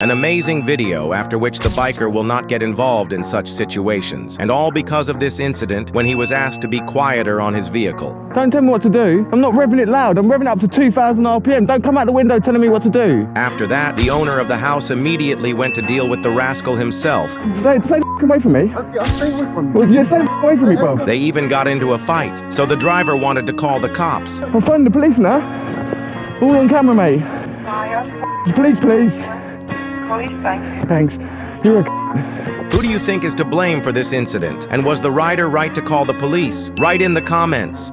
An amazing video after which the biker will not get involved in such situations, and all because of this incident when he was asked to be quieter on his vehicle. Don't tell me what to do. I'm not revving it loud. I'm revving it up to 2,000 RPM. Don't come out the window telling me what to do. After that, the owner of the house immediately went to deal with the rascal himself. Stay away from me. Okay, I'll stay away from you. Well, yeah, stay away from me, bro. They even got into a fight, so the driver wanted to call the cops. I'm phoning the police now. All on camera, mate. Police, please. Police, thanks. Thanks. You're a Who do you think is to blame for this incident? And was the rider right to call the police? Write in the comments.